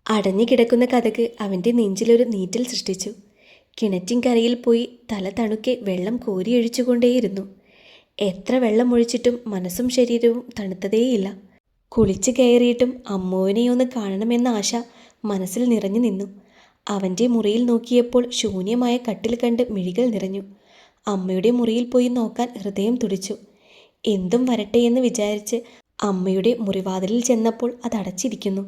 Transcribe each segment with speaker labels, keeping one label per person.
Speaker 1: അടഞ്ഞു കിടക്കുന്ന കഥക് അവൻ്റെ നെഞ്ചിലൊരു നീറ്റൽ സൃഷ്ടിച്ചു. കിണറ്റിൻകരയിൽ പോയി തല തണുക്കെ വെള്ളം കോരിയൊഴിച്ചുകൊണ്ടേയിരുന്നു. എത്ര വെള്ളം ഒഴിച്ചിട്ടും മനസ്സും ശരീരവും തണുത്തതേയില്ല. കുളിച്ചു കയറിയിട്ടും അമ്മുവിനെയൊന്ന് കാണണമെന്ന ആശ മനസ്സിൽ നിറഞ്ഞു നിന്നു. അവൻ്റെ മുറിയിൽ നോക്കിയപ്പോൾ ശൂന്യമായ കട്ടിൽ കണ്ട് മിഴികൾ നിറഞ്ഞു. അമ്മയുടെ മുറിയിൽ പോയി നോക്കാൻ ഹൃദയം തുടിച്ചു. എന്തും വരട്ടെയെന്ന് വിചാരിച്ച് അമ്മയുടെ മുറിവാതിലിൽ ചെന്നപ്പോൾ അത് അടച്ചിരിക്കുന്നു.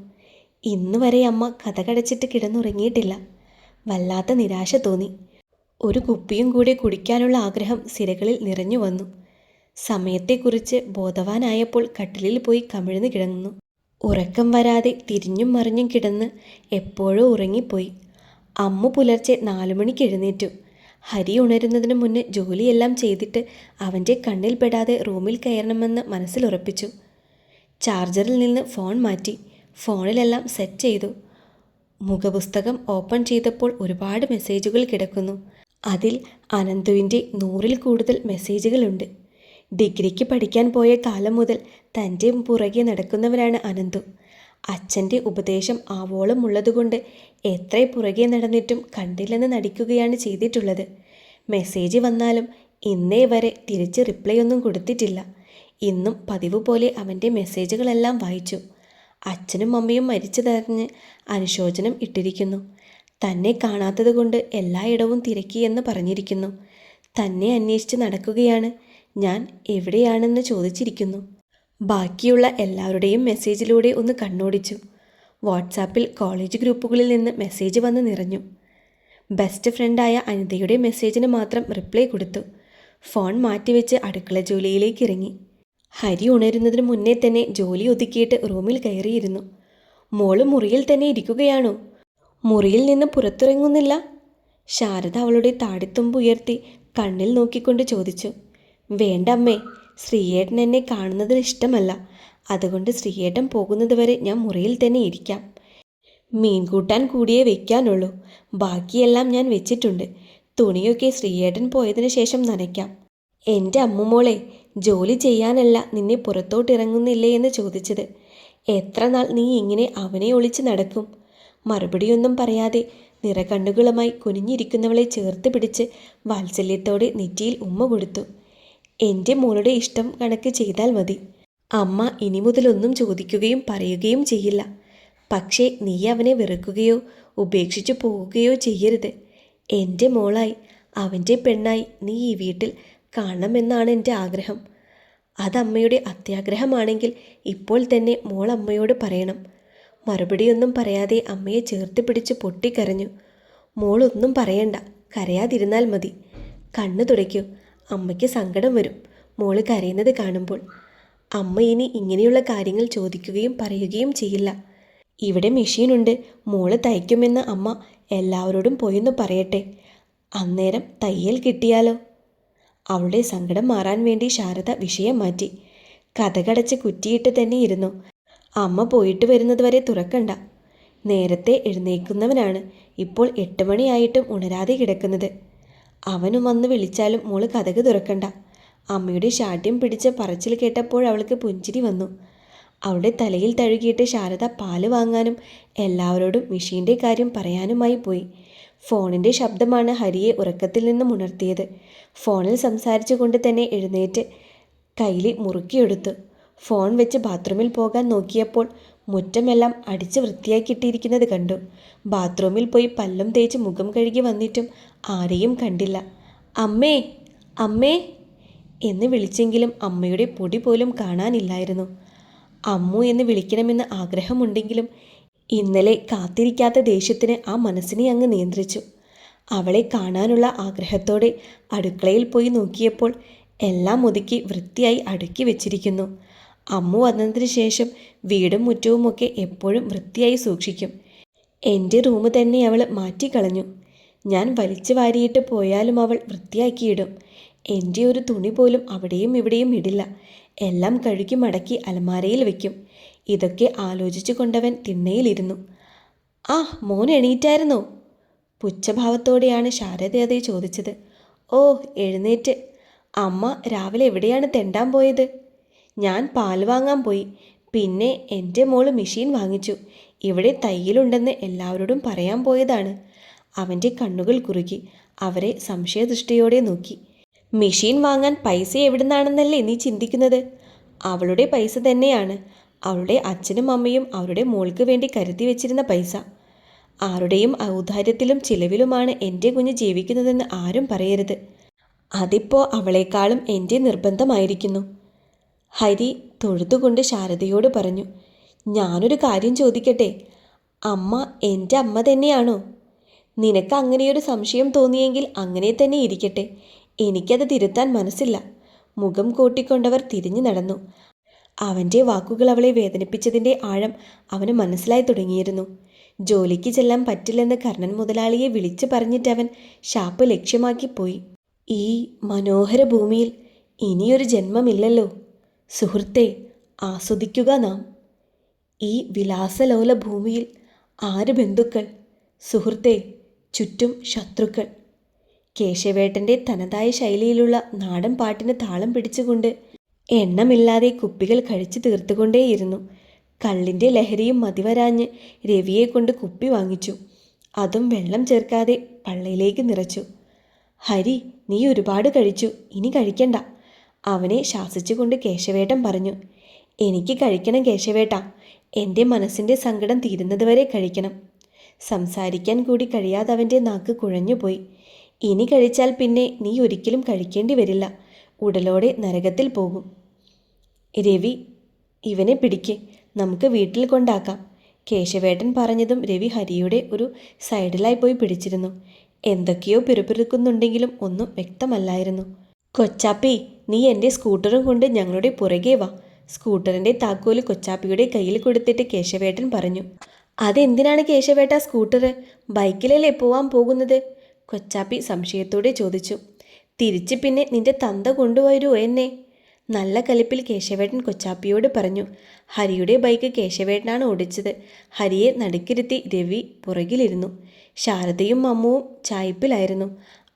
Speaker 1: ഇന്നുവരെ അമ്മ കതകടച്ചിട്ട് കിടന്നുറങ്ങിയിട്ടില്ല. വല്ലാത്ത നിരാശ തോന്നി. ഒരു കുപ്പിയും കൂടെ കുടിക്കാനുള്ള ആഗ്രഹം സിരകളിൽ നിറഞ്ഞു വന്നു. സമയത്തെക്കുറിച്ച് ബോധവാനായപ്പോൾ കട്ടിലിൽ പോയി കമിഴ്ന്നു കിടന്നു. ഉറക്കം വരാതെ തിരിഞ്ഞും മറിഞ്ഞും കിടന്ന് എപ്പോഴോ ഉറങ്ങിപ്പോയി. അമ്മു പുലർച്ചെ 4 മണിക്ക് എഴുന്നേറ്റു. ഹരി ഉണരുന്നതിന് മുന്നേ ജോലിയെല്ലാം ചെയ്തിട്ട് അവൻ്റെ കണ്ണിൽ പെടാതെ റൂമിൽ കയറണമെന്ന് മനസ്സിലുറപ്പിച്ചു. ചാർജറിൽ നിന്ന് ഫോൺ മാറ്റി ഫോണിലെല്ലാം സെറ്റ് ചെയ്തു. മുഖപുസ്തകം ഓപ്പൺ ചെയ്തപ്പോൾ ഒരുപാട് മെസ്സേജുകൾ കിടക്കുന്നു. അതിൽ അനന്തുവിൻ്റെ 100-ൽ കൂടുതൽ മെസ്സേജുകളുണ്ട്. ഡിഗ്രിക്ക് പഠിക്കാൻ പോയ കാലം മുതൽ തൻ്റെ പുറകെ നടക്കുന്നവരാണ് അനന്തു. അച്ഛൻ്റെ ഉപദേശം ആവോളം ഉള്ളതുകൊണ്ട് എത്ര പുറകെ നടന്നിട്ടും കണ്ടില്ലെന്ന് നടിക്കുകയാണ് ചെയ്തിട്ടുള്ളത്. മെസ്സേജ് വന്നാലും ഇന്നേ വരെ തിരിച്ച് റിപ്ലൈ ഒന്നും കൊടുത്തിട്ടില്ല. ഇന്നും പതിവ് പോലെ അവൻ്റെ മെസ്സേജുകളെല്ലാം വായിച്ചു. അച്ഛനും അമ്മയും മരിച്ചതറിഞ്ഞ് അനുശോചനം ഇട്ടിരിക്കുന്നു. തന്നെ കാണാത്തത് കൊണ്ട് എല്ലായിടവും തിരക്കിയെന്ന് പറഞ്ഞിരിക്കുന്നു. തന്നെ അന്വേഷിച്ച് നടക്കുകയാണ്. ഞാൻ എവിടെയാണെന്ന് ചോദിച്ചിരിക്കുന്നു. ബാക്കിയുള്ള എല്ലാവരുടെയും മെസ്സേജിലൂടെ ഒന്ന് കണ്ണോടിച്ചു. വാട്സാപ്പിൽ കോളേജ് ഗ്രൂപ്പുകളിൽ നിന്ന് മെസ്സേജ് വന്ന് നിറഞ്ഞു. ബെസ്റ്റ് ഫ്രണ്ടായ അനിതയുടെ മെസ്സേജിന് മാത്രം റിപ്ലൈ കൊടുത്തു. ഫോൺ മാറ്റിവെച്ച് അടുക്കള ജോലിയിലേക്ക് ഇറങ്ങി. ഹരി ഉണരുന്നതിന് മുന്നേ തന്നെ ജോലി ഒതുക്കിയിട്ട് റൂമിൽ കയറിയിരുന്നു. മോള് മുറിയിൽ തന്നെ ഇരിക്കുകയാണോ? മുറിയിൽ നിന്ന് പുറത്തിറങ്ങുന്നില്ല? ശാരദ അവളുടെ താടിത്തുമ്പ് ഉയർത്തി കണ്ണിൽ നോക്കിക്കൊണ്ട് ചോദിച്ചു. വേണ്ട അമ്മേ, ശ്രീയേട്ടൻ എന്നെ കാണുന്നതിന് ഇഷ്ടമല്ല. അതുകൊണ്ട് ശ്രീയേട്ടൻ പോകുന്നത് വരെ ഞാൻ മുറിയിൽ തന്നെ ഇരിക്കാം. മീൻ കൂട്ടാൻ കൂടിയേ വെക്കാനുള്ളൂ. ബാക്കിയെല്ലാം ഞാൻ വെച്ചിട്ടുണ്ട്. തുണിയൊക്കെ ശ്രീയേട്ടൻ പോയതിനു ശേഷം നനയ്ക്കാം. എൻ്റെ അമ്മുമോളെ, ജോലി ചെയ്യാനല്ല നിന്നെ പുറത്തോട്ടിറങ്ങുന്നില്ലേ എന്ന് ചോദിച്ചത്. എത്ര നാൾ നീ ഇങ്ങനെ അവനെ ഒളിച്ച് നടക്കും? മറുപടിയൊന്നും പറയാതെ നിറകണ്ണുകളുമായി കുനിഞ്ഞിരിക്കുന്നവളെ ചേർത്ത് പിടിച്ച് വാത്സല്യത്തോടെ നെറ്റിയിൽ ഉമ്മ കൊടുത്തു. എൻ്റെ മോളുടെ ഇഷ്ടം കണക്ക് ചെയ്താൽ മതി. അമ്മ ഇനി മുതലൊന്നും ചോദിക്കുകയും പറയുകയും ചെയ്യില്ല. പക്ഷേ നീ അവനെ വെറുക്കുകയോ ഉപേക്ഷിച്ചു പോവുകയോ ചെയ്യരുത്. എൻ്റെ മോളായി അവൻ്റെ പെണ്ണായി നീ ഈ വീട്ടിൽ കാണണമെന്നാണ് എൻ്റെ ആഗ്രഹം. അതമ്മയുടെ അത്യാഗ്രഹമാണെങ്കിൽ ഇപ്പോൾ തന്നെ മോൾ അമ്മയോട് പറയണം. മറുപടിയൊന്നും പറയാതെ അമ്മയെ ചേർത്ത് പിടിച്ച് പൊട്ടിക്കരഞ്ഞു. മോളൊന്നും പറയണ്ട, കരയാതിരുന്നാൽ മതി. കണ്ണു തുടയ്ക്കൂ, അമ്മയ്ക്ക് സങ്കടം വരും മോള് കരയുന്നത് കാണുമ്പോൾ. അമ്മ ഇനി ഇങ്ങനെയുള്ള കാര്യങ്ങൾ ചോദിക്കുകയും പറയുകയും ചെയ്യില്ല. ഇവിടെ മെഷീനുണ്ട്, മോള് തയ്ക്കുമെന്ന് അമ്മ എല്ലാവരോടും പോയെന്ന് പറയട്ടെ. അന്നേരം തയ്യൽ കിട്ടിയാലോ? അവളുടെ സങ്കടം മാറാൻ വേണ്ടി ശാരദ വിഷയം മാറ്റി. കതകടച്ച് കുറ്റിയിട്ട് തന്നെ ഇരുന്നു. അമ്മ പോയിട്ട് വരുന്നത് വരെ തുറക്കണ്ട. നേരത്തെ എഴുന്നേൽക്കുന്നവനാണ്. ഇപ്പോൾ 8 മണിയായിട്ടും ഉണരാതെ കിടക്കുന്നത്. അവനും വന്ന് വിളിച്ചാലും മോള് കതക് തുറക്കണ്ട. അമ്മയുടെ ശാഠ്യം പിടിച്ച പറച്ചിൽ കേട്ടപ്പോൾ അവൾക്ക് പുഞ്ചിരി വന്നു. അവളുടെ തലയിൽ തഴുകിയിട്ട് ശാരദ പാല് വാങ്ങാനും എല്ലാവരോടും മെഷീൻ്റെ കാര്യം പറയാനുമായി പോയി. ഫോണിൻ്റെ ശബ്ദമാണ് ഹരിയെ ഉറക്കത്തിൽ നിന്നും ഉണർത്തിയത്. ഫോണിൽ സംസാരിച്ചു കൊണ്ട് തന്നെ എഴുന്നേറ്റ് കൈലി മുറുക്കിയെടുത്തു. ഫോൺ വെച്ച് ബാത്റൂമിൽ പോകാൻ നോക്കിയപ്പോൾ മുറ്റമെല്ലാം അടിച്ച് വൃത്തിയാക്കിയിട്ടിരിക്കുന്നത് കണ്ടു. ബാത്റൂമിൽ പോയി പല്ലും തേച്ച് മുഖം കഴുകി വന്നിട്ടും ആരെയും കണ്ടില്ല. അമ്മേ, അമ്മേ എന്ന് വിളിച്ചെങ്കിലും അമ്മയുടെ പൊടി പോലും കാണാനില്ലായിരുന്നു. അമ്മു എന്ന് വിളിക്കണമെന്ന് ആഗ്രഹമുണ്ടെങ്കിലും ഇന്നലെ കാത്തിരിക്കാത്ത ദേഷ്യത്തിന് ആ മനസ്സിനെ അങ്ങ് നിയന്ത്രിച്ചു. അവളെ കാണാനുള്ള ആഗ്രഹത്തോടെ അടുക്കളയിൽ പോയി നോക്കിയപ്പോൾ എല്ലാം ഒതുക്കി വൃത്തിയായി അടുക്കി വെച്ചിരിക്കുന്നു. അമ്മു വന്നതിന് ശേഷം വീടും മുറ്റവുമൊക്കെ എപ്പോഴും വൃത്തിയായി സൂക്ഷിക്കും. എൻ്റെ റൂം തന്നെ അവൾ മാറ്റിക്കളഞ്ഞു. ഞാൻ വലിച്ചു വാരിയിട്ട് പോയാലും അവൾ വൃത്തിയാക്കിയിടും. എൻ്റെ ഒരു തുണി പോലും അവിടെയും ഇവിടെയും ഇടില്ല. എല്ലാം കഴുകി മടക്കി അലമാരയിൽ വയ്ക്കും. ഇതൊക്കെ ആലോചിച്ചു കൊണ്ടവൻ തിണ്ണയിലിരുന്നു. ആ, മോൻ എണീറ്റായിരുന്നോ? പുച്ഛഭാവത്തോടെയാണ് ശാരദ അതേ ചോദിച്ചത്. ഓ, എഴുന്നേറ്റ്. അമ്മ രാവിലെ എവിടെയാണ് തെണ്ടാൻ പോയത്? ഞാൻ പാൽ വാങ്ങാൻ പോയി. പിന്നെ എൻ്റെ മോള് മെഷീൻ വാങ്ങിച്ചു. ഇവിടെ തയ്യലുണ്ടെന്ന് എല്ലാവരോടും പറയാൻ പോയതാണ്. അവൻ്റെ കണ്ണുകൾ കുറുകി. അവരെ സംശയദൃഷ്ടിയോടെ നോക്കി. മെഷീൻ വാങ്ങാൻ പൈസ എവിടുന്നാണെന്നല്ലേ നീ ചിന്തിക്കുന്നത്? അവളുടെ പൈസ തന്നെയാണ്. അവളുടെ അച്ഛനും അമ്മയും അവരുടെ മോൾക്ക് വേണ്ടി കരുതി വെച്ചിരുന്ന പൈസ. ആരുടെയും ഔദാര്യത്തിലും ചിലവിലുമാണ് എൻ്റെ കുഞ്ഞ് ജീവിക്കുന്നതെന്ന് ആരും പറയരുത്. അതിപ്പോൾ അവളെക്കാളും എൻ്റെ നിർബന്ധമായിരിക്കുന്നു. ഹരി തൊഴുതുകൊണ്ട് ശാരദയോട് പറഞ്ഞു. ഞാനൊരു കാര്യം ചോദിക്കട്ടെ? അമ്മ എൻ്റെ അമ്മ തന്നെയാണോ? നിനക്ക് അങ്ങനെയൊരു സംശയം തോന്നിയെങ്കിൽ അങ്ങനെ തന്നെ ഇരിക്കട്ടെ. എനിക്കത് തിരുത്താൻ മനസ്സില്ല. മുഖം കൂട്ടിക്കൊണ്ടവർ തിരിഞ്ഞു നടന്നു. അവൻ്റെ വാക്കുകൾ അവളെ വേദനിപ്പിച്ചതിൻ്റെ ആഴം അവന് മനസ്സിലായി തുടങ്ങിയിരുന്നു. ജോലിക്ക് ചെല്ലാൻ പറ്റില്ലെന്ന് കർണൻ മുതലാളിയെ വിളിച്ചു പറഞ്ഞിട്ടവൻ ഷാപ്പ് ലക്ഷ്യമാക്കി പോയി. ഈ മനോഹര ഭൂമിയിൽ ഇനിയൊരു ജന്മമില്ലല്ലോ സുഹൃത്തെ. ആസ്വദിക്കുക നാം. ഈ വിലാസലോല ഭൂമിയിൽ ആര് ബന്ധുക്കൾ സുഹൃത്തെ, ചുറ്റും ശത്രുക്കൾ. കേശവേട്ടൻ്റെ തനതായ ശൈലിയിലുള്ള നാടൻ പാട്ടിന് താളം പിടിച്ചുകൊണ്ട് എണ്ണമില്ലാതെ കുപ്പികൾ കഴിച്ചു തീർത്തുകൊണ്ടേയിരുന്നു. കള്ളിൻ്റെ ലഹരിയും മതിവരാഞ്ഞ് രവിയെ കൊണ്ട് കുപ്പി വാങ്ങിച്ചു. അതും വെള്ളം ചേർക്കാതെ പള്ളയിലേക്ക് നിറച്ചു. ഹരി, നീ ഒരുപാട് കഴിച്ചു, ഇനി കഴിക്കണ്ട, അവനെ ശാസിച്ചുകൊണ്ട് കേശവേട്ടൻ പറഞ്ഞു. എനിക്ക് കഴിക്കണം കേശവേട്ട. എൻ്റെ മനസ്സിൻ്റെ സങ്കടം തീരുന്നതുവരെ കഴിക്കണം. സംസാരിക്കാൻ കൂടി കഴിയാതവൻ്റെ നാക്ക് കുഴഞ്ഞുപോയി. ഇനി കഴിച്ചാൽ പിന്നെ നീ ഒരിക്കലും കഴിക്കേണ്ടി വരില്ല. ഉടലോടെ നരകത്തിൽ പോകും. രവി, ഇവനെ പിടിക്ക്, നമുക്ക് വീട്ടിൽ കൊണ്ടാക്കാം. കേശവേട്ടൻ പറഞ്ഞതും രവി ഹരിയുടെ ഒരു സൈഡിലായി പോയി പിടിച്ചിരുന്നു. എന്തൊക്കെയോ പിറുപിറുക്കുന്നുണ്ടെങ്കിലും ഒന്നും വ്യക്തമല്ലായിരുന്നു. കൊച്ചാപ്പി, നീ എൻ്റെ സ്കൂട്ടറും കൊണ്ട് ഞങ്ങളുടെ പുറകെ വാ. സ്കൂട്ടറിൻ്റെ താക്കോല് കൊച്ചാപ്പിയുടെ കയ്യിൽ കൊടുത്തിട്ട് കേശവേട്ടൻ പറഞ്ഞു. അതെന്തിനാണ് കേശവേട്ട സ്കൂട്ടർ? ബൈക്കിലല്ലേ പോവാൻ പോകുന്നത്? കൊച്ചാപ്പി സംശയത്തോടെ ചോദിച്ചു. തിരിച്ച് പിന്നെ നിന്റെ തന്ത കൊണ്ടുവരുമോ എന്നെ? നല്ല കലിപ്പിൽ കേശവേട്ടൻ കൊച്ചാപ്പിയോട് പറഞ്ഞു. ഹരിയുടെ ബൈക്ക് കേശവേട്ടനാണ് ഓടിച്ചത്. ഹരിയെ നടുക്കിരുത്തി രവി പുറകിലിരുന്നു. ശാരദയും അമ്മുവും ചായ്പിലായിരുന്നു.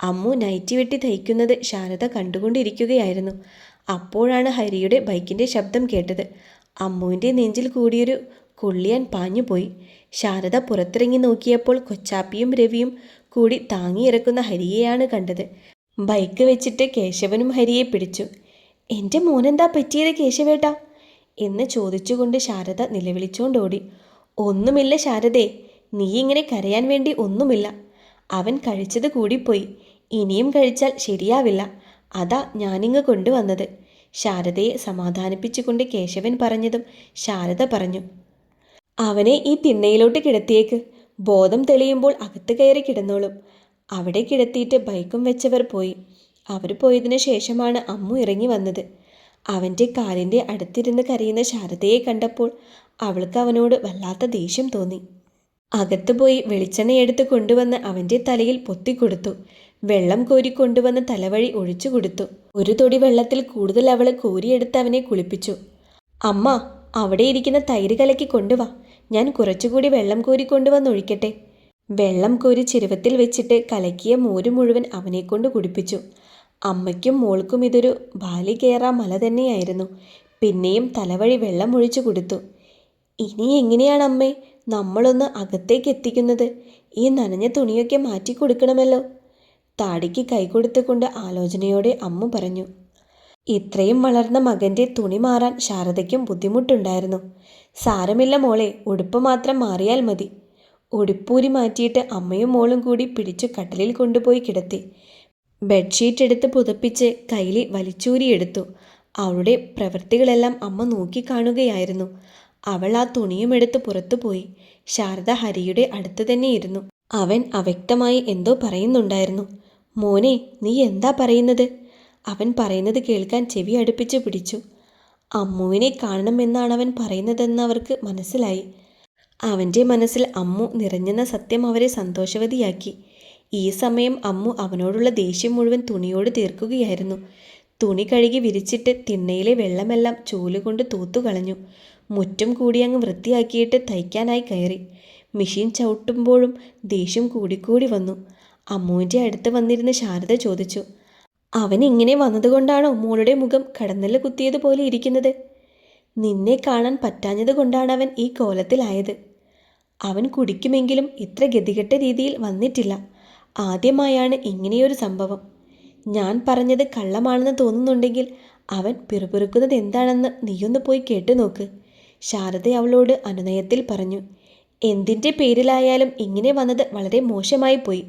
Speaker 1: അമ്മു നൈറ്റി വെട്ടി തയ്ക്കുന്നത് ശാരദ കണ്ടുകൊണ്ടിരിക്കുകയായിരുന്നു. അപ്പോഴാണ് ഹരിയുടെ ബൈക്കിൻ്റെ ശബ്ദം കേട്ടത്. അമ്മുവിൻ്റെ നെഞ്ചിൽ കൂടിയൊരു കൊള്ളിയാൻ പാഞ്ഞുപോയി. ശാരദ പുറത്തിറങ്ങി നോക്കിയപ്പോൾ കൊച്ചാപ്പിയും രവിയും കൂടി താങ്ങിയിറക്കുന്ന ഹരിയെയാണ് കണ്ടത്. ബൈക്ക് വെച്ചിട്ട് കേശവനും ഹരിയെ പിടിച്ചു. എൻ്റെ മോനെന്താ പറ്റിയത് കേശവേട്ട എന്ന് ചോദിച്ചുകൊണ്ട് ശാരദ നിലവിളിച്ചോണ്ടോടി. ഒന്നുമില്ല ശാരദേ, നീ ഇങ്ങനെ കരയാൻ വേണ്ടി ഒന്നുമില്ല. അവൻ കഴിച്ചത് കൂടിപ്പോയി. ഇനിയും കഴിച്ചാൽ ശരിയാവില്ല. അതാ ഞാനിങ്ങ് കൊണ്ടുവന്നത്. ശാരദയെ സമാധാനിപ്പിച്ചുകൊണ്ട് കേശവൻ പറഞ്ഞതും ശാരദ പറഞ്ഞു. അവനെ ഈ തിണ്ണയിലോട്ട് കിടത്തിയേക്ക്. ബോധം തെളിയുമ്പോൾ അകത്ത് കയറി കിടന്നോളും. അവിടെ കിടത്തിയിട്ട് ബൈക്കും വെച്ചവർ പോയി. അവർ പോയതിനു ശേഷമാണ് അമ്മു ഇറങ്ങി വന്നത്. അവൻ്റെ കാലിൻ്റെ അടുത്തിരുന്ന് കരയുന്ന ശാരദയെ കണ്ടപ്പോൾ അവൾക്ക് അവനോട് വല്ലാത്ത ദേഷ്യം തോന്നി. അകത്ത് പോയി വെളിച്ചെണ്ണയെടുത്ത് കൊണ്ടുവന്ന് അവൻ്റെ തലയിൽ പൊത്തിക്കൊടുത്തു. വെള്ളം കോരിക്കൊണ്ടുവന്ന് തലവഴി ഒഴിച്ചു കൊടുത്തു. ഒരു തൊടി വെള്ളത്തിൽ കൂടുതൽ അവൾ കോരിയെടുത്ത് അവനെ കുളിപ്പിച്ചു. അമ്മ, അവിടെ ഇരിക്കുന്ന തൈര് കലക്കി കൊണ്ടുവാ. ഞാൻ കുറച്ചുകൂടി വെള്ളം കോരി കൊണ്ടുവന്നൊഴിക്കട്ടെ. വെള്ളം കോരി ചെരുവത്തിൽ വെച്ചിട്ട് കലക്കിയ മോര് മുഴുവൻ അവനെക്കൊണ്ട് കുടിപ്പിച്ചു. അമ്മയ്ക്കും മോൾക്കും ഇതൊരു ബാലി കയറാ മല തന്നെയായിരുന്നു. പിന്നെയും തലവഴി വെള്ളം ഒഴിച്ചു കൊടുത്തു. ഇനി എങ്ങനെയാണ് അമ്മേ നമ്മളൊന്ന് അകത്തേക്ക് എത്തിക്കുന്നത്? ഈ നനഞ്ഞ തുണിയൊക്കെ മാറ്റി കൊടുക്കണമല്ലോ. താടിക്ക് കൈകൊടുത്തുകൊണ്ട് ആലോചനയോടെ അമ്മ പറഞ്ഞു. ഇത്രയും വളർന്ന മകൻ്റെ തുണി മാറാൻ ശാരദയ്ക്കും ബുദ്ധിമുട്ടുണ്ടായിരുന്നു. സാരമില്ല മോളെ, ഉടുപ്പ് മാത്രം മാറിയാൽ മതി. ഉടുപ്പൂരി മാറ്റിയിട്ട് അമ്മയും മോളും കൂടി പിടിച്ചു കട്ടിലിൽ കൊണ്ടുപോയി കിടത്തി. ബെഡ്ഷീറ്റ് എടുത്ത് പുതപ്പിച്ച് കയ്യിൽ വലിച്ചൂരിയെടുത്തു. അവളുടെ പ്രവൃത്തികളെല്ലാം അമ്മ നോക്കിക്കാണുകയായിരുന്നു. അവൾ ആ തുണിയും എടുത്ത് പുറത്തുപോയി. ശാരദ ഹരിയുടെ അടുത്ത് തന്നെ ഇരുന്നു. അവൻ അവ്യക്തമായി എന്തോ പറയുന്നുണ്ടായിരുന്നു. മോനെ, നീ എന്താ പറയുന്നത്? അവൻ പറയുന്നത് കേൾക്കാൻ ചെവി അടുപ്പിച്ച് പിടിച്ചു. അമ്മുവിനെ കാണണമെന്നാണ് അവൻ പറയുന്നതെന്ന് അവർക്ക് മനസ്സിലായി. അവൻ്റെ മനസ്സിൽ അമ്മു നിറഞ്ഞെന്ന സത്യം അവരെ സന്തോഷവതിയാക്കി. ഈ സമയം അമ്മു അവനോടുള്ള ദേഷ്യം മുഴുവൻ തുണിയോട് തീർക്കുകയായിരുന്നു. തുണി കഴുകി വിരിച്ചിട്ട് തിണ്ണയിലെ വെള്ളമെല്ലാം ചൂലുകൊണ്ട് തൂത്തുകളഞ്ഞു. മുറ്റം കൂടി അങ്ങ് വൃത്തിയാക്കിയിട്ട് തയ്ക്കാനായി കയറി. മെഷീൻ ചവിട്ടുമ്പോഴും ദേഷ്യം കൂടിക്കൂടി വന്നു. അമ്മുവിൻ്റെ അടുത്ത് വന്നിരുന്ന് ശാരദ ചോദിച്ചു. അവൻ ഇങ്ങനെ വന്നതുകൊണ്ടാണോ മോളുടെ മുഖം കടന്നല് കുത്തിയതുപോലെ ഇരിക്കുന്നത്? നിന്നെ കാണാൻ പറ്റാഞ്ഞത് കൊണ്ടാണ് അവൻ ഈ കോലത്തിലായത്. അവൻ കുടിക്കുമെങ്കിലും ഇത്ര ഗതികെട്ട രീതിയിൽ വന്നിട്ടില്ല. ആദ്യമായാണ് ഇങ്ങനെയൊരു സംഭവം. ഞാൻ പറഞ്ഞത് കള്ളമാണെന്ന് തോന്നുന്നുണ്ടെങ്കിൽ അവൻ പിറുപിറുക്കുന്നത് എന്താണെന്ന് നീയൊന്ന് പോയി കേട്ടു നോക്ക്. ശാരദ അവളോട് അനുനയത്തിൽ പറഞ്ഞു. എന്തിൻ്റെ പേരിലായാലും ഇങ്ങനെ വന്നത് വളരെ മോശമായി പോയി.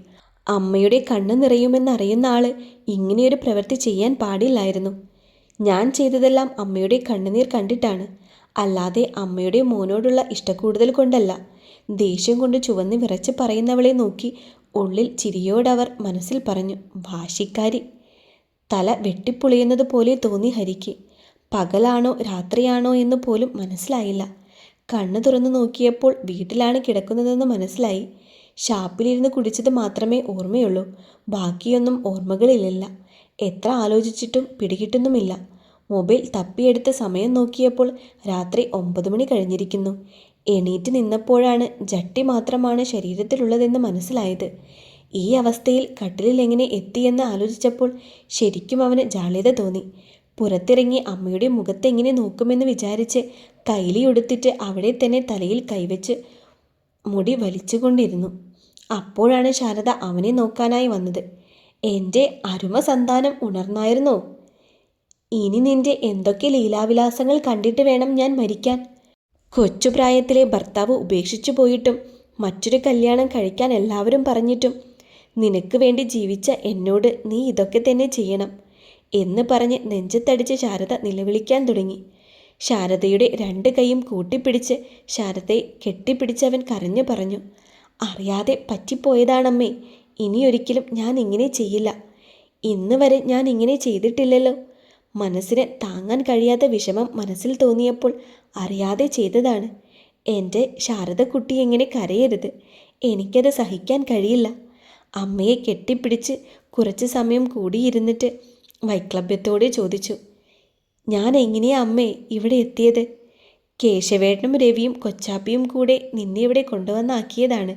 Speaker 1: അമ്മയുടെ കണ്ണു നിറയുമെന്നറിയുന്ന ആള് ഇങ്ങനെയൊരു പ്രവൃത്തി ചെയ്യാൻ പാടില്ലായിരുന്നു. ഞാൻ ചെയ്തതെല്ലാം അമ്മയുടെ കണ്ണുനീർ കണ്ടിട്ടാണ്, അല്ലാതെ അമ്മയുടെ മോനോടുള്ള ഇഷ്ടക്കൂടുതൽ കൊണ്ടല്ല. ദേഷ്യം കൊണ്ട് ചുവന്ന് വിറച്ച് പറയുന്നവളെ നോക്കി ഉള്ളിൽ ചിരിയോടവർ മനസ്സിൽ പറഞ്ഞു, വാശിക്കാരി. തല വെട്ടിപ്പൊളിയുന്നത് പോലെ തോന്നി ഹരിക്ക്. പകലാണോ രാത്രിയാണോ എന്ന് പോലും മനസ്സിലായില്ല. കണ്ണു തുറന്നു നോക്കിയപ്പോൾ വീട്ടിലാണ് കിടക്കുന്നതെന്ന് മനസ്സിലായി. ഷാപ്പിലിരുന്ന് കുടിച്ചത് മാത്രമേ ഓർമ്മയുള്ളൂ. ബാക്കിയൊന്നും ഓർമ്മകളിലില്ല. എത്ര ആലോചിച്ചിട്ടും പിടികിട്ടുന്നുമില്ല. മൊബൈൽ തപ്പിയെടുത്ത് സമയം നോക്കിയപ്പോൾ രാത്രി 9 മണി കഴിഞ്ഞിരിക്കുന്നു. എണീറ്റ് നിന്നപ്പോഴാണ് ജട്ടി മാത്രമാണ് ശരീരത്തിലുള്ളതെന്ന് മനസ്സിലായത്. ഈ അവസ്ഥയിൽ കട്ടിലിൽ എങ്ങനെ എത്തിയെന്ന് ആലോചിച്ചപ്പോൾ ശരിക്കും അവന് ജാള്യത തോന്നി. പുറത്തിറങ്ങി അമ്മയുടെ മുഖത്തെങ്ങനെ നോക്കുമെന്ന് വിചാരിച്ച് കൈലിയൊടുത്തിട്ട് അവിടെ തന്നെ തലയിൽ കൈവച്ച് മുടി വലിച്ചുകൊണ്ടിരുന്നു. അപ്പോഴാണ് ശാരദ അവനെ നോക്കാനായി വന്നത്. എൻ്റെ അരുമ സന്താനം ഉണർന്നായിരുന്നോ? ഇനി നിന്റെ എന്തൊക്കെ ലീലാവിലാസങ്ങൾ കണ്ടിട്ട് വേണം ഞാൻ മരിക്കാൻ. കൊച്ചുപ്രായത്തിലെ ഭർത്താവ് ഉപേക്ഷിച്ചു പോയിട്ടും മറ്റൊരു കല്യാണം കഴിക്കാൻ എല്ലാവരും പറഞ്ഞിട്ടും നിനക്ക് വേണ്ടി ജീവിച്ച എന്നോട് നീ ഇതൊക്കെ തന്നെ ചെയ്യണം എന്ന് പറഞ്ഞ് നെഞ്ചത്തടിച്ച് ശാരദ നിലവിളിക്കാൻ തുടങ്ങി. ശാരദയുടെ 2 കൈയും കൂട്ടിപ്പിടിച്ച് ശാരദയെ കെട്ടിപ്പിടിച്ചവൻ കരഞ്ഞു പറഞ്ഞു, അറിയാതെ പറ്റിപ്പോയതാണമ്മേ. ഇനിയൊരിക്കലും ഞാൻ ഇങ്ങനെ ചെയ്യില്ല. ഇന്ന് വരെ ഞാൻ ഇങ്ങനെ ചെയ്തിട്ടില്ലല്ലോ. മനസ്സിന് താങ്ങാൻ കഴിയാത്ത വിഷമം മനസ്സിൽ തോന്നിയപ്പോൾ അറിയാതെ ചെയ്തതാണ്. എൻ്റെ ശാരദക്കുട്ടി എങ്ങനെ കരയരുത്. എനിക്കത് സഹിക്കാൻ കഴിയില്ല. അമ്മയെ കെട്ടിപ്പിടിച്ച് കുറച്ച് സമയം കൂടിയിരുന്നിട്ട് വൈക്ലഭ്യത്തോടെ ചോദിച്ചു, ഞാൻ എങ്ങനെയാ അമ്മേ ഇവിടെ എത്തിയത്? കേശവേട്ടനും രവിയും കൊച്ചാപ്പിയും കൂടെ നിന്നെ ഇവിടെ കൊണ്ടുവന്നാക്കിയതാണ്.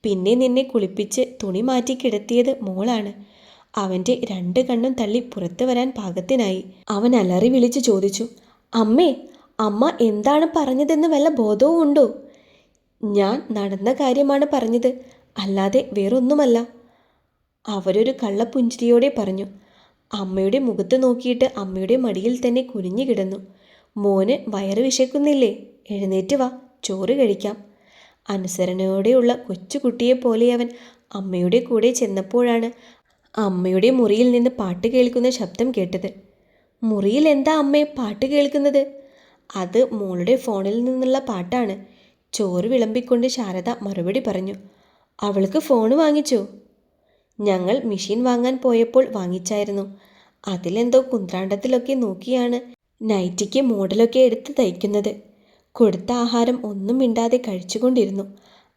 Speaker 1: പിന്നെ നിന്നെ കുളിപ്പിച്ച് തുണി മാറ്റി കിടത്തിയത് മോളാണ്. അവൻ്റെ 2 കണ്ണും തള്ളി പുറത്തു വരാൻ പാകത്തിനായി. അവൻ അലറി വിളിച്ച് ചോദിച്ചു, അമ്മേ, അമ്മ എന്താണ് പറഞ്ഞതെന്ന് വല്ല ബോധവും ഉണ്ടോ? ഞാൻ നടന്ന കാര്യമാണ് പറഞ്ഞത്, അല്ലാതെ വേറൊന്നുമല്ല. അവരൊരു കള്ളപ്പുഞ്ചിരിയോടെ പറഞ്ഞു. അമ്മയുടെ മുഖത്ത് നോക്കിയിട്ട് അമ്മയുടെ മടിയിൽ തന്നെ കുനിഞ്ഞു കിടന്നു. മോന് വയറ് വിശക്കുന്നില്ലേ? എഴുന്നേറ്റ് വാ, ചോറ് കഴിക്കാം. അനുസരണയോടെയുള്ള കൊച്ചുകുട്ടിയെപ്പോലെ അവൻ അമ്മയുടെ കൂടെ ചെന്നപ്പോഴാണ് അമ്മയുടെ മുറിയിൽ നിന്ന് പാട്ട് കേൾക്കുന്ന ശബ്ദം കേട്ടത്. മുറിയിൽ എന്താ അമ്മേ പാട്ട് കേൾക്കുന്നത്? അത് മോളുടെ ഫോണിൽ നിന്നുള്ള പാട്ടാണ്. ചോറ് വിളമ്പിക്കൊണ്ട് ശാരദ മറുപടി പറഞ്ഞു. അവൾക്ക് ഫോൺ വാങ്ങിച്ചോ? ഞങ്ങൾ മെഷീൻ വാങ്ങാൻ പോയപ്പോൾ വാങ്ങിച്ചായിരുന്നു. അതിലെന്തോ കുന്ത്രാണ്ടത്തിലൊക്കെ നോക്കിയാണ് നൈറ്റിക്ക് മോഡലൊക്കെ എടുത്ത് തയ്ക്കുന്നത്. കൊടുത്ത ആഹാരം ഒന്നും മിണ്ടാതെ കഴിച്ചുകൊണ്ടിരുന്നു.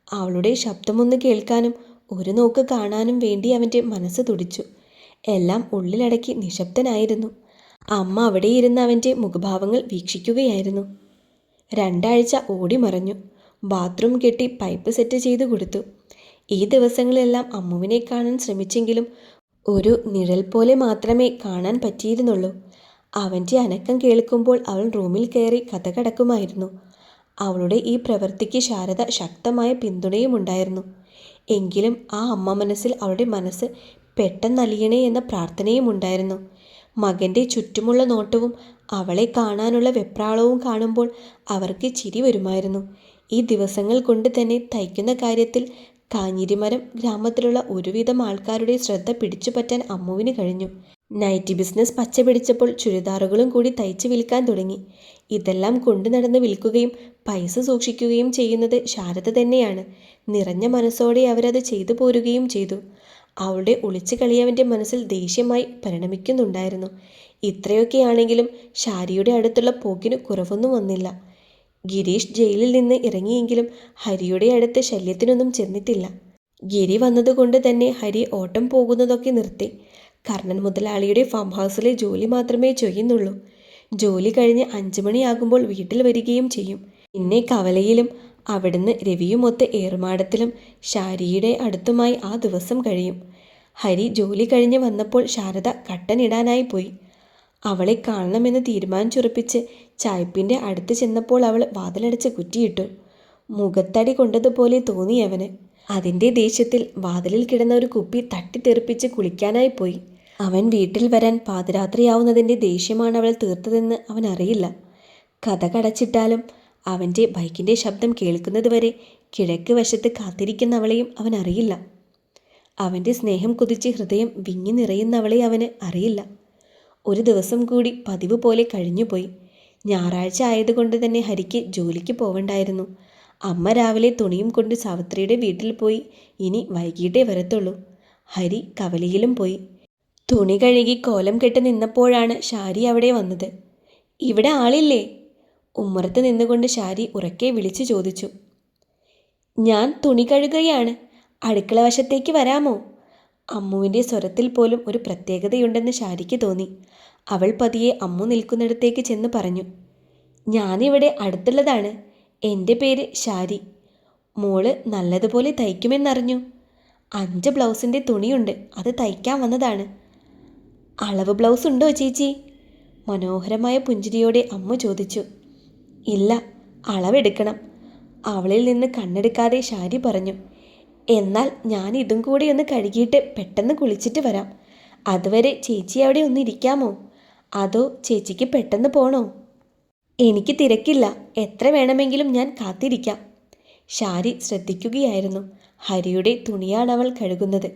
Speaker 1: അവളുടെ ശബ്ദമൊന്ന് കേൾക്കാനും ഒരു നോക്ക് കാണാനും വേണ്ടി അവൻ്റെ മനസ്സ് തുടിച്ചു. എല്ലാം ഉള്ളിലടക്കി നിശബ്ദനായിരുന്നു. അമ്മ അവിടെ ഇരുന്ന് അവൻ്റെ മുഖഭാവങ്ങൾ വീക്ഷിക്കുകയായിരുന്നു. 2 ആഴ്ച ഓടി മറഞ്ഞു. ബാത്റൂം കെട്ടി പൈപ്പ് സെറ്റ് ചെയ്തു കൊടുത്തു. ഈ ദിവസങ്ങളെല്ലാം അമ്മുവിനെ കാണാൻ ശ്രമിച്ചെങ്കിലും ഒരു നിഴൽ പോലെ മാത്രമേ കാണാൻ പറ്റിയിരുന്നുള്ളൂ. അവൻ്റെ അനക്കം കേൾക്കുമ്പോൾ അവൾ റൂമിൽ കയറി കഥകടക്കുമായിരുന്നു. അവളുടെ ഈ പ്രവൃത്തിക്ക് ശാരദ ശക്തമായ പിന്തുണയും ഉണ്ടായിരുന്നു. എങ്കിലും ആ അമ്മ മനസ്സിൽ അവളുടെ മനസ്സ് പെട്ടെന്നലിയണേ എന്ന പ്രാർത്ഥനയും ഉണ്ടായിരുന്നു. മകൻ്റെ ചുറ്റുമുള്ള നോട്ടവും അവളെ കാണാനുള്ള വെപ്രാളവും കാണുമ്പോൾ അവർക്ക് ചിരി വരുമായിരുന്നു. ഈ ദിവസങ്ങൾ കൊണ്ട് തന്നെ തയ്ക്കുന്ന കാര്യത്തിൽ കാഞ്ഞിരിമരം ഗ്രാമത്തിലുള്ള ഒരുവിധം ആൾക്കാരുടെ ശ്രദ്ധ പിടിച്ചുപറ്റാൻ അമ്മുവിന് കഴിഞ്ഞു. നൈറ്റി ബിസിനസ് പച്ച പിടിച്ചപ്പോൾ ചുരിദാറുകളും കൂടി തയ്ച്ച് വിൽക്കാൻ തുടങ്ങി. ഇതെല്ലാം കൊണ്ടു നടന്ന് വിൽക്കുകയും പൈസ സൂക്ഷിക്കുകയും ചെയ്യുന്നത് ശാരദ തന്നെയാണ്. നിറഞ്ഞ മനസ്സോടെ അവരത് ചെയ്തു പോരുകയും ചെയ്തു. അവളുടെ ഒളിച്ചു കളിയവൻ്റെ മനസ്സിൽ ദേഷ്യമായി പരിണമിക്കുന്നുണ്ടായിരുന്നു. ഇത്രയൊക്കെയാണെങ്കിലും ഷാരിയുടെ അടുത്തുള്ള പോക്കിന് കുറവൊന്നും വന്നില്ല. ഗിരീഷ് ജയിലിൽ നിന്ന് ഇറങ്ങിയെങ്കിലും ഹരിയുടെ അടുത്ത് ശല്യത്തിനൊന്നും ചെന്നിട്ടില്ല. ഗിരി വന്നതുകൊണ്ട് തന്നെ ഹരി ഓട്ടം പോകുന്നതൊക്കെ നിർത്തി. കർണൻ മുതലാളിയുടെ ഫാം ഹൗസിലെ ജോലി മാത്രമേ ചെയ്യുന്നുള്ളൂ. ജോലി കഴിഞ്ഞ് 5 മണിയാകുമ്പോൾ വീട്ടിൽ വരികയും ചെയ്യും. പിന്നെ കവലയിലും അവിടുന്ന് രവിയുമൊത്ത് ഏറുമാടത്തിലും ഷാരിയുടെ അടുത്തുമായി ആ ദിവസം കഴിയും. ഹരി ജോലി കഴിഞ്ഞ് വന്നപ്പോൾ ശാരദ കട്ടനിടാനായി പോയി. അവളെ കാണണമെന്ന് തീരുമാനിച്ചുറപ്പിച്ച് ചായ്പിൻ്റെ അടുത്ത് ചെന്നപ്പോൾ അവൾ വാതിലടച്ച് കുറ്റിയിട്ടു. മുഖത്തടി കൊണ്ടതുപോലെ തോന്നി അവന്. അതിൻ്റെ ദേഷ്യത്തിൽ വാതിലിൽ കിടന്ന ഒരു കുപ്പി തട്ടിത്തെറിപ്പിച്ച് കുളിക്കാനായി പോയി. അവൻ വീട്ടിൽ വരാൻ പാതിരാത്രിയാവുന്നതിൻ്റെ ദേഷ്യമാണ് അവൾ തീർത്തതെന്ന് അവൻ അറിയില്ല. കഥ കടച്ചിട്ടാലും അവൻ്റെ ബൈക്കിൻ്റെ ശബ്ദം കേൾക്കുന്നതുവരെ കിഴക്ക് വശത്ത് കാത്തിരിക്കുന്നവളെയും അവൻ അറിയില്ല. അവൻ്റെ സ്നേഹം കുതിച്ച് ഹൃദയം വിങ്ങി നിറയുന്നവളെ അവന് അറിയില്ല. ഒരു ദിവസം കൂടി പതിവ് പോലെ കഴിഞ്ഞുപോയി. ഞായറാഴ്ച ആയതുകൊണ്ട് തന്നെ ഹരിക്ക് ജോലിക്ക് പോവണ്ടായിരുന്നു. അമ്മ രാവിലെ തുണിയും കൊണ്ട് സാവിത്രിയുടെ വീട്ടിൽ പോയി. ഇനി വൈകിട്ടേ വരത്തുള്ളൂ. ഹരി കവലയിലും പോയി. തുണി കഴുകി കോലം കെട്ട് നിന്നപ്പോഴാണ് ഷാരി അവിടെ വന്നത്. ഇവിടെ ആളില്ലേ? ഉമ്മറത്ത് നിന്നുകൊണ്ട് ഷാരി ഉറക്കെ വിളിച്ചു ചോദിച്ചു. ഞാൻ തുണി കഴുകുകയാണ്, അടുക്കള വശത്തേക്ക് വരാമോ? അമ്മുവിൻ്റെ സ്വരത്തിൽ പോലും ഒരു പ്രത്യേകതയുണ്ടെന്ന് ഷാരിക്ക് തോന്നി. അവൾ പതിയെ അമ്മു നിൽക്കുന്നിടത്തേക്ക് ചെന്ന് പറഞ്ഞു. ഞാനിവിടെ അടുത്തുള്ളതാണ്. എൻ്റെ പേര് ഷാരി. മോള് നല്ലതുപോലെ തയ്ക്കുമെന്നറിഞ്ഞു. 5 ബ്ലൗസിൻ്റെ തുണിയുണ്ട്, അത് തയ്ക്കാൻ വന്നതാണ്. അളവ് ബ്ലൗസ് ഉണ്ടോ ചേച്ചി? മനോഹരമായ പുഞ്ചിരിയോടെ അമ്മ ചോദിച്ചു. ഇല്ല, അളവെടുക്കണം. അവളിൽ നിന്ന് കണ്ണെടുക്കാതെ ഷാരി പറഞ്ഞു. എന്നാൽ ഞാൻ ഇതും കൂടി ഒന്ന് കഴുകിയിട്ട് പെട്ടെന്ന് കുളിച്ചിട്ട് വരാം. അതുവരെ ചേച്ചി അവിടെ ഒന്ന് ഇരിക്കാമോ? അതോ ചേച്ചിക്ക് പെട്ടെന്ന് പോണോ? എനിക്ക് തിരക്കില്ല, എത്ര വേണമെങ്കിലും ഞാൻ കാത്തിരിക്കാം. ഷാരി ശ്രദ്ധിക്കുകയായിരുന്നു. ഹരിയുടെ തുണിയാണ് അവൾ കഴുകുന്നത്.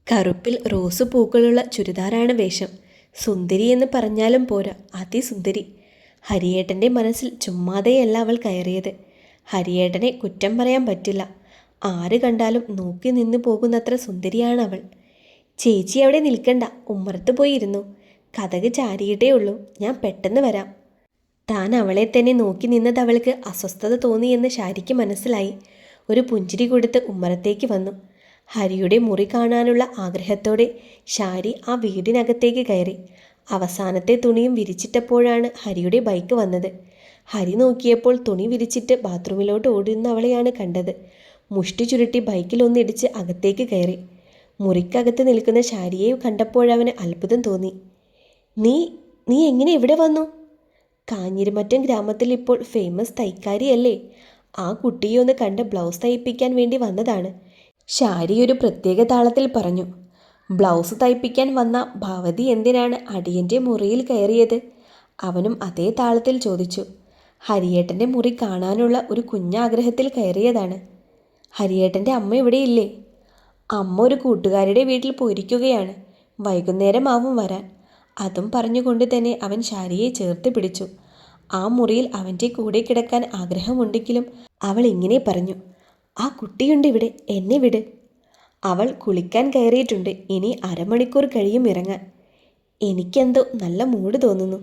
Speaker 1: കറുപ്പിൽ റോസ് പൂക്കളുള്ള ചുരിദാറാണ് വേഷം. സുന്ദരി എന്ന് പറഞ്ഞാലും പോരാ, അതിസുന്ദരി. ഹരിയേട്ടൻ്റെ മനസ്സിൽ ചുമ്മാതെയല്ല അവൾ കയറിയത്. ഹരിയേട്ടനെ കുറ്റം പറയാൻ പറ്റില്ല. ആര് കണ്ടാലും നോക്കി നിന്നു പോകുന്നത്ര സുന്ദരിയാണ് അവൾ. ചേച്ചി അവിടെ നിൽക്കണ്ട, ഉമ്മറത്ത് പോയിരുന്നു. കതക് ചാരിയിട്ടേ ഉള്ളൂ, ഞാൻ പെട്ടെന്ന് വരാം. താൻ അവളെ തന്നെ നോക്കി നിന്നത് അവൾക്ക് അസ്വസ്ഥത തോന്നിയെന്ന് ഷാരിക്ക് മനസ്സിലായി. ഒരു പുഞ്ചിരി കൊടുത്ത് ഉമ്മറത്തേക്ക് വന്നു. ഹരിയുടെ മുറി കാണാനുള്ള ആഗ്രഹത്തോടെ ഷാരി ആ വീടിനകത്തേക്ക് കയറി. അവസാനത്തെ തുണിയും വിരിച്ചിട്ടപ്പോഴാണ് ഹരിയുടെ ബൈക്ക് വന്നത്. ഹരി നോക്കിയപ്പോൾ തുണി വിരിച്ചിട്ട് ബാത്റൂമിലോട്ട് ഓടുന്ന അവളെയാണ് കണ്ടത്. മുഷ്ടി ചുരുട്ടി ബൈക്കിലൊന്നിടിച്ച് അകത്തേക്ക് കയറി. മുറിക്കകത്ത് നിൽക്കുന്ന ഷാരിയെ കണ്ടപ്പോഴവന് അത്ഭുതം തോന്നി. നീ നീ എങ്ങനെ ഇവിടെ വന്നു? കാഞ്ഞിരമറ്റം ഗ്രാമത്തിൽ ഇപ്പോൾ ഫേമസ് തൈക്കാരിയല്ലേ? ആ കുട്ടിയെ ഒന്ന് കണ്ട് ബ്ലൗസ് തയ്പ്പിക്കാൻ വേണ്ടി വന്നതാണ്. ഷാരി ഒരു പ്രത്യേക താളത്തിൽ പറഞ്ഞു. ബ്ലൗസ് തയ്പ്പിക്കാൻ വന്ന ഭവതി എന്തിനാണ് അടിയൻ്റെ മുറിയിൽ കയറിയത്? അവനും അതേ താളത്തിൽ ചോദിച്ചു. ഹരിയേട്ടൻ്റെ മുറി കാണാനുള്ള ഒരു കുഞ്ഞാഗ്രഹത്തിൽ കയറിയതാണ്. ഹരിയേട്ടൻ്റെ അമ്മ ഇവിടെയില്ലേ? അമ്മ ഒരു കൂട്ടുകാരുടെ വീട്ടിൽ പോയിരിക്കുകയാണ്, വൈകുന്നേരമാവും വരാൻ. അതും പറഞ്ഞുകൊണ്ട് തന്നെ അവൻ ഷാരിയെ ചേർത്ത് പിടിച്ചു. ആ മുറിയിൽ അവൻ്റെ കൂടെ കിടക്കാൻ ആഗ്രഹമുണ്ടെങ്കിലും അവൾ ഇങ്ങനെ പറഞ്ഞു. ആ കുട്ടിയുണ്ട് ഇവിടെ, എന്നെ വിട്. അവൾ കുളിക്കാൻ കയറിയിട്ടുണ്ട്, ഇനി അരമണിക്കൂർ കഴിയും ഇറങ്ങാൻ. എനിക്കെന്തോ നല്ല മൂഡ് തോന്നുന്നു.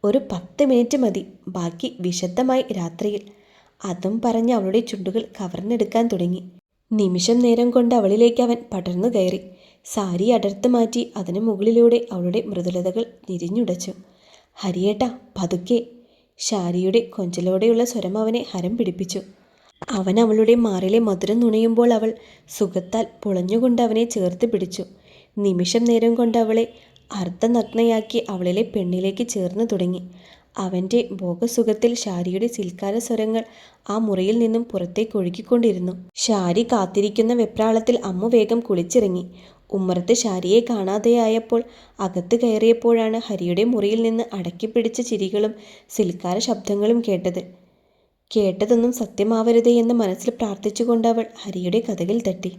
Speaker 1: ഒരു 10 മിനിറ്റ് മതി, ബാക്കി വിശദമായി രാത്രിയിൽ. അതും പറഞ്ഞ് അവളുടെ ചുണ്ടുകൾ കവർന്നെടുക്കാൻ തുടങ്ങി. നിമിഷം നേരം കൊണ്ട് അവളിലേക്ക് അവൻ പടർന്നു കയറി. സാരി അടർത്ത് മാറ്റി അതിനു മുകളിലൂടെ അവളുടെ മൃദുലതകൾ നിരിഞ്ഞുടച്ചു. ഹരിയേട്ടാ, പതുക്കെ. ഷാരിയുടെ കൊഞ്ചലോടെയുള്ള സ്വരം അവനെ ഹരം പിടിപ്പിച്ചു. അവൻ അവളുടെ മാറിലെ മധുരം നുണയുമ്പോൾ അവൾ സുഖത്താൽ പൊളഞ്ഞുകൊണ്ട് അവനെ ചേർത്ത് പിടിച്ചു. നിമിഷം നേരം കൊണ്ട് അവളെ അർദ്ധനഗ്നയാക്കി അവളിലെ പെണ്ണിലേക്ക് ചേർന്ന് തുടങ്ങി. അവൻ്റെ ഭോഗസുഖത്തിൽ ഷാരിയുടെ സിൽക്കാര സ്വരങ്ങൾ ആ മുറിയിൽ നിന്നും പുറത്തേക്ക് ഒഴുകിക്കൊണ്ടിരുന്നു. ഷാരി കാത്തിരിക്കുന്ന വെപ്രാളത്തിൽ അമ്മു വേഗം കുളിച്ചിറങ്ങി. ഉമ്മറത്ത് ഷാരിയെ കാണാതെയായപ്പോൾ അകത്ത് കയറിയപ്പോഴാണ് ഹരിയുടെ മുറിയിൽ നിന്ന് അടക്കിപ്പിടിച്ച ചിരികളും സിൽക്കാര ശബ്ദങ്ങളും കേട്ടതൊന്നും സത്യമാവരുതേ എന്ന് മനസ്സിൽ പ്രാർത്ഥിച്ചുകൊണ്ട് അവൾ ഹരിയുടെ കതകിൽ തട്ടി.